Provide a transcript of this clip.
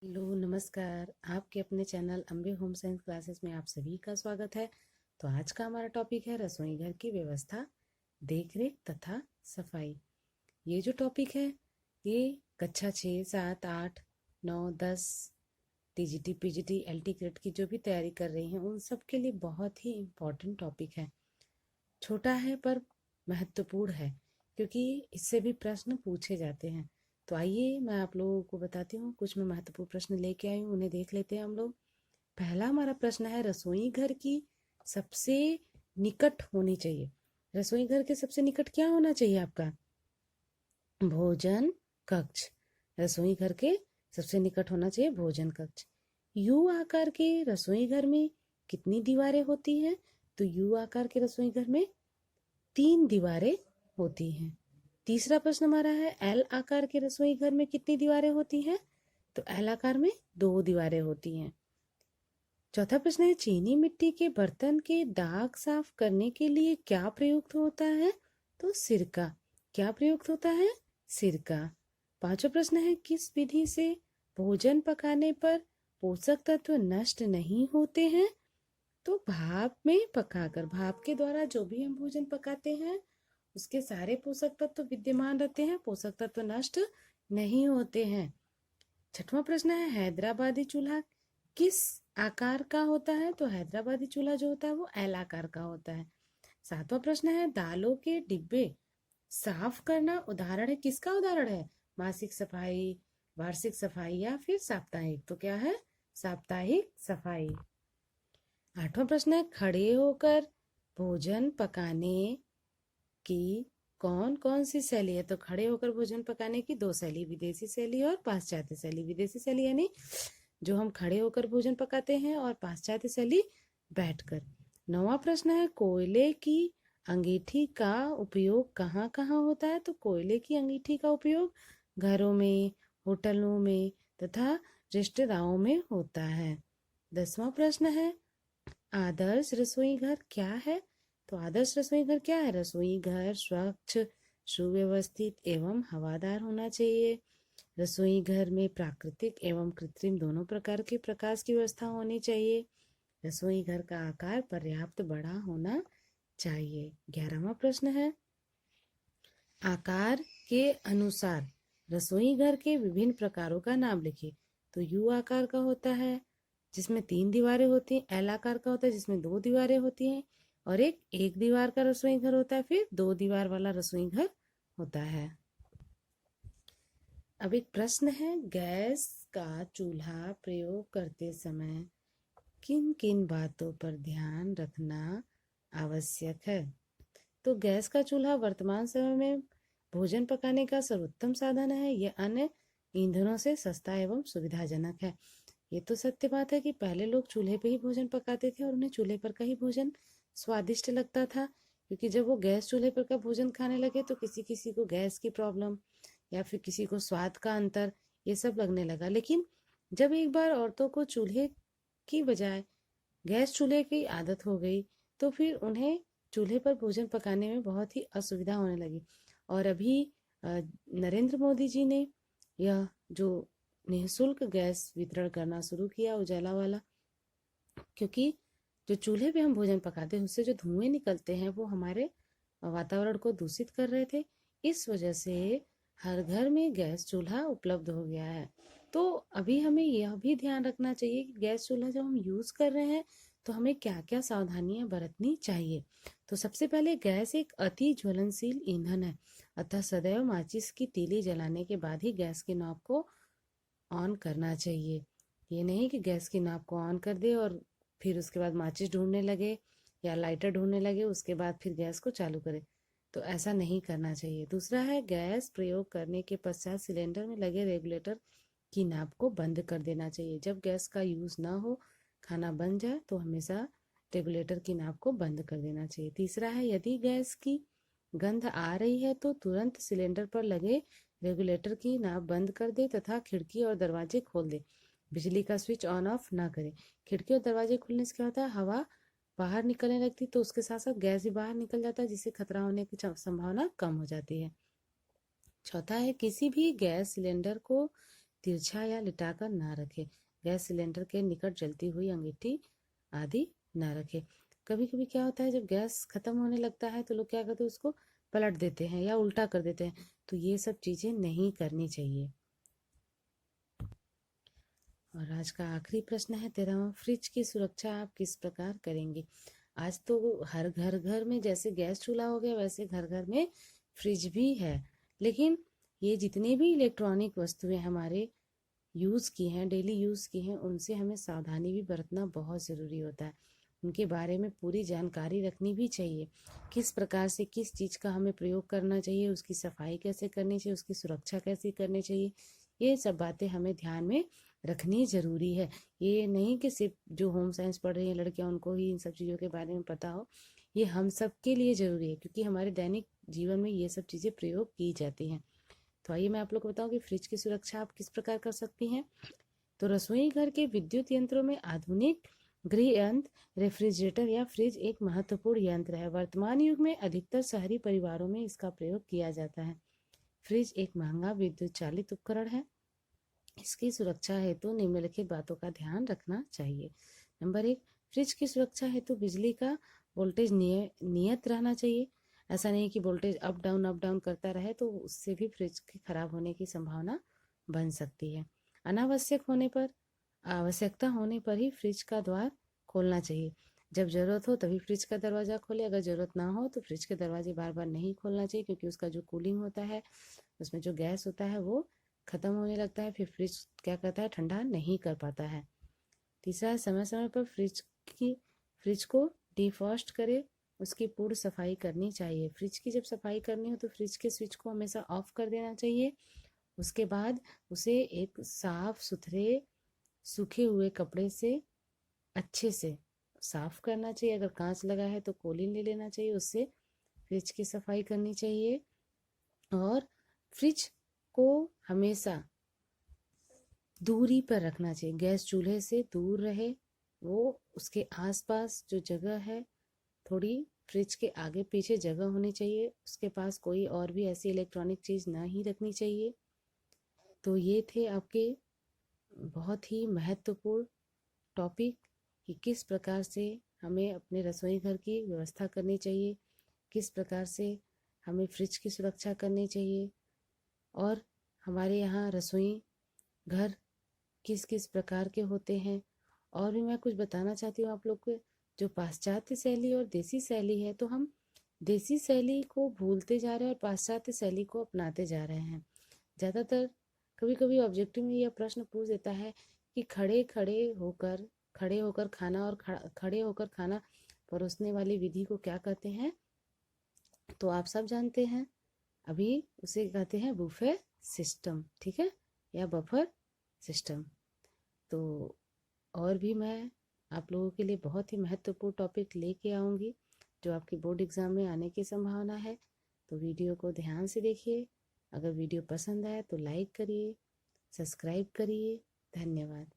Hello नमस्कार। आपके अपने channel Ambe home science classes में आप सभी का स्वागत है। तो आज का हमारा टॉपिक है रसोई घर की व्यवस्था, देखरेख तथा सफाई। ये जो टॉपिक है ये कक्षा 6, 7, 8, 9, 10 टीजीटी पीजीटी एलटी ग्रेड की जो भी तैयारी कर रही हैं उन सब के लिए बहुत ही इम्पोर्टेंट टॉपिक है। छोटा है पर महत्वपूर्ण है, क्योंकि इससे भी प्रश्न पूछे जाते हैं। तो आइए मैं आप लोगों को बताती हूँ, कुछ मैं महत्वपूर्ण प्रश्न लेके आई हूँ, उन्हें देख लेते हैं हम लोग। पहला हमारा प्रश्न है, रसोई घर की सबसे निकट होनी चाहिए। रसोई घर के सबसे निकट क्या होना चाहिए आपका? भोजन कक्ष। रसोई घर के सबसे निकट होना चाहिए भोजन कक्ष। यू आकार के रसोई घर में कितनी दीवारें होती हैं? तो यू आकार के रसोई घर में 3 दीवारें होती हैं। तीसरा प्रश्न हमारा है, एल आकार के रसोई घर में कितनी दीवारें होती हैं? तो एल आकार में 2 दीवारें होती हैं। चौथा प्रश्न है, चीनी मिट्टी के बर्तन के दाग साफ करने के लिए क्या प्रयुक्त होता है? तो सिरका। क्या प्रयुक्त होता है? सिरका। पांचवा प्रश्न है, किस विधि से भोजन पकाने पर पोषक तत्व नष्ट नहीं होते हैं? तो भाप में पकाकर, भाप के द्वारा जो भी हम भोजन पकाते हैं उसके सारे पोषक तत्व विद्यमान रहते हैं, पोषक तत्व नष्ट नहीं होते हैं। छठवां प्रश्न है, हैदराबादी चूल्हा किस आकार का होता है? तो हैदराबादी चूल्हा जो होता है वो एल आकार का होता है। सातवां प्रश्न है, दालों के डिब्बे साफ करना उदाहरण है, किसका उदाहरण है? मासिक सफाई, वार्षिक सफाई या फिर साप्ताहिक? तो क्या है? साप्ताहिक सफाई। आठवां प्रश्न है, खड़े होकर भोजन पकाने की कौन कौन सी शैली है? तो खड़े होकर भोजन पकाने की 2 शैली, विदेशी शैली और पाश्चात्य शैली। विदेशी शैली यानी जो हम खड़े होकर भोजन पकाते हैं, और पाश्चात्य शैली बैठकर। 9वां प्रश्न है, कोयले की अंगीठी का उपयोग कहाँ कहाँ होता है? तो कोयले की अंगीठी का उपयोग घरों में, होटलों में तथा रेस्तराओं में होता है। 10वां प्रश्न है, आदर्श रसोई घर क्या है? तो आदर्श रसोई घर क्या है? रसोई घर स्वच्छ, सुव्यवस्थित एवं हवादार होना चाहिए। रसोई घर में प्राकृतिक एवं कृत्रिम दोनों प्रकार के प्रकाश की व्यवस्था होनी चाहिए। रसोई घर का आकार पर्याप्त बड़ा होना चाहिए। 11वां प्रश्न है, आकार के अनुसार रसोई घर के विभिन्न प्रकारों का नाम लिखिए। तो यू आकार का होता है जिसमें 3 दीवारें होती हैं, एल आकार का होता है जिसमें 2 दीवारें होती हैं, और एक दीवार का रसोई घर होता है, फिर 2 दीवार वाला रसोई घर होता है। अब एक प्रश्न है, गैस का चूल्हा प्रयोग करते समय किन किन बातों पर ध्यान रखना आवश्यक है? तो गैस का चूल्हा वर्तमान समय में भोजन पकाने का सर्वोत्तम साधन है। यह अन्य ईंधनों से सस्ता एवं सुविधाजनक है। ये तो सत्य बात है कि पहले लोग चूल्हे पे ही भोजन पकाते थे और उन्हें चूल्हे पर का ही भोजन स्वादिष्ट लगता था, क्योंकि जब वो गैस चूल्हे पर का भोजन खाने लगे तो किसी किसी को गैस की प्रॉब्लम या फिर किसी को स्वाद का अंतर ये सब लगने लगा। लेकिन जब एक बार औरतों को चूल्हे की बजाय गैस चूल्हे की आदत हो गई तो फिर उन्हें चूल्हे पर भोजन पकाने में बहुत ही असुविधा होने लगी। और अभी नरेंद्र मोदी जी ने यह जो निःशुल्क गैस वितरण करना शुरू किया, उजाला वाला, क्योंकि जो चूल्हे पे हम भोजन पकाते हैं उससे जो धुएं निकलते हैं वो हमारे वातावरण को दूषित कर रहे थे। इस वजह से हर घर में गैस चूल्हा उपलब्ध हो गया है। तो अभी हमें यह भी ध्यान रखना चाहिए कि गैस चूल्हा जब हम यूज कर रहे हैं तो हमें क्या क्या सावधानियां बरतनी चाहिए। तो सबसे पहले, गैस एक अति ज्वलनशील ईंधन है, अतः सदैव माचिस की तीली जलाने के बाद ही गैस की नॉब को ऑन करना चाहिए। ये नहीं कि गैस की नॉब को ऑन कर दे और फिर उसके बाद माचिस ढूंढने लगे या लाइटर ढूंढने लगे, उसके बाद फिर गैस को चालू करे। तो ऐसा नहीं करना चाहिए। दूसरा है, गैस प्रयोग करने के पश्चात सिलेंडर में लगे रेगुलेटर की नाब को बंद कर देना चाहिए। जब गैस का यूज ना हो, खाना बन जाए तो हमेशा रेगुलेटर की नाब को बंद कर देना चाहिए। तीसरा है, यदि गैस की गंध आ रही है तो तुरंत सिलेंडर पर लगे रेगुलेटर की नाब बंद कर दे तथा खिड़की और दरवाजे खोल दे। बिजली का स्विच ऑन ऑफ ना करें। खिड़की और दरवाजे खुलने से क्या होता है, हवा बाहर निकलने लगती, तो उसके साथ साथ गैस भी बाहर निकल जाता है, जिससे खतरा होने की संभावना कम हो जाती है। चौथा है, किसी भी गैस सिलेंडर को तिरछा या लिटाकर ना रखें। गैस सिलेंडर के निकट जलती हुई अंगीठी आदि ना रखें। कभी कभी क्या होता है, जब गैस खत्म होने लगता है तो लोग क्या करते हैं, उसको पलट देते हैं या उल्टा कर देते हैं। तो ये सब चीज़ें नहीं करनी चाहिए। और आज का आखिरी प्रश्न है 13वां, फ्रिज की सुरक्षा आप किस प्रकार करेंगे। आज तो हर घर घर में जैसे गैस चूल्हा हो गया वैसे घर घर में फ्रिज भी है, लेकिन ये जितने भी इलेक्ट्रॉनिक वस्तुएं हमारे यूज़ की हैं, डेली यूज़ की हैं, उनसे हमें सावधानी भी बरतना बहुत ज़रूरी होता है। उनके बारे में पूरी जानकारी रखनी भी चाहिए, किस प्रकार से किस चीज़ का हमें प्रयोग करना चाहिए, उसकी सफाई कैसे करनी चाहिए, उसकी सुरक्षा कैसे करनी चाहिए, ये सब बातें हमें ध्यान में रखनी ज़रूरी है। ये नहीं कि सिर्फ जो होम साइंस पढ़ रही हैं लड़कियां उनको ही इन सब चीज़ों के बारे में पता हो, ये हम सब के लिए ज़रूरी है, क्योंकि हमारे दैनिक जीवन में ये सब चीज़ें प्रयोग की जाती हैं। तो आइए मैं आप लोग को बताऊं कि फ्रिज की सुरक्षा आप किस प्रकार कर सकती हैं। तो रसोई घर के विद्युत यंत्रों में आधुनिक गृह यंत्र रेफ्रिजरेटर या फ्रिज एक महत्वपूर्ण यंत्र है। वर्तमान युग में अधिकतर शहरी परिवारों में इसका प्रयोग किया जाता है। फ्रिज एक महंगा विद्युत चालित उपकरण है। इसकी सुरक्षा हेतु निम्नलिखित बातों का ध्यान रखना चाहिए। नंबर 1, फ्रिज की सुरक्षा हेतु बिजली का वोल्टेज नियत रहना चाहिए। ऐसा नहीं कि वोल्टेज अप डाउन करता रहे, तो उससे भी फ्रिज के खराब होने की संभावना बन सकती है। आवश्यकता होने पर ही फ्रिज का द्वार खोलना चाहिए। जब जरूरत हो तभी फ्रिज का दरवाजा खोले, अगर जरूरत ना हो तो फ्रिज के दरवाजे बार बार नहीं खोलना चाहिए, क्योंकि उसका जो कूलिंग होता है, उसमें जो गैस होता है वो खत्म होने लगता है, फिर फ्रिज क्या करता है, ठंडा नहीं कर पाता है। तीसरा, समय समय पर फ्रिज को डिफ्रॉस्ट करे, उसकी पूर्ण सफाई करनी चाहिए। फ्रिज की जब सफाई करनी हो तो फ्रिज के स्विच को हमेशा ऑफ कर देना चाहिए। उसके बाद उसे एक साफ सुथरे सूखे हुए कपड़े से अच्छे से साफ करना चाहिए। अगर कांच लगा है तो कोलिन ले लेना चाहिए, उससे फ्रिज की सफाई करनी चाहिए। और फ्रिज को हमेशा दूरी पर रखना चाहिए, गैस चूल्हे से दूर रहे। वो उसके आसपास जो जगह है, थोड़ी फ्रिज के आगे पीछे जगह होनी चाहिए, उसके पास कोई और भी ऐसी इलेक्ट्रॉनिक चीज़ ना ही रखनी चाहिए। तो ये थे आपके बहुत ही महत्वपूर्ण टॉपिक कि किस प्रकार से हमें अपने रसोई घर की व्यवस्था करनी चाहिए, किस प्रकार से हमें फ्रिज की सुरक्षा करनी चाहिए, और हमारे यहाँ रसोई घर किस किस प्रकार के होते हैं। और भी मैं कुछ बताना चाहती हूँ आप लोग को। जो पाश्चात्य शैली और देसी शैली है, तो हम देसी शैली को भूलते जा रहे हैं और पाश्चात्य शैली को अपनाते जा रहे हैं। ज़्यादातर कभी कभी ऑब्जेक्टिव में यह प्रश्न पूछ देता है कि खड़े होकर खाना और खड़े होकर खाना परोसने वाली विधि को क्या कहते हैं। तो आप सब जानते हैं, अभी उसे कहते हैं बुफे सिस्टम, ठीक है, या बफर सिस्टम। तो और भी मैं आप लोगों के लिए बहुत ही महत्वपूर्ण टॉपिक लेके आऊँगी जो आपके बोर्ड एग्ज़ाम में आने की संभावना है। तो वीडियो को ध्यान से देखिए। अगर वीडियो पसंद आए तो लाइक करिए, सब्सक्राइब करिए। धन्यवाद।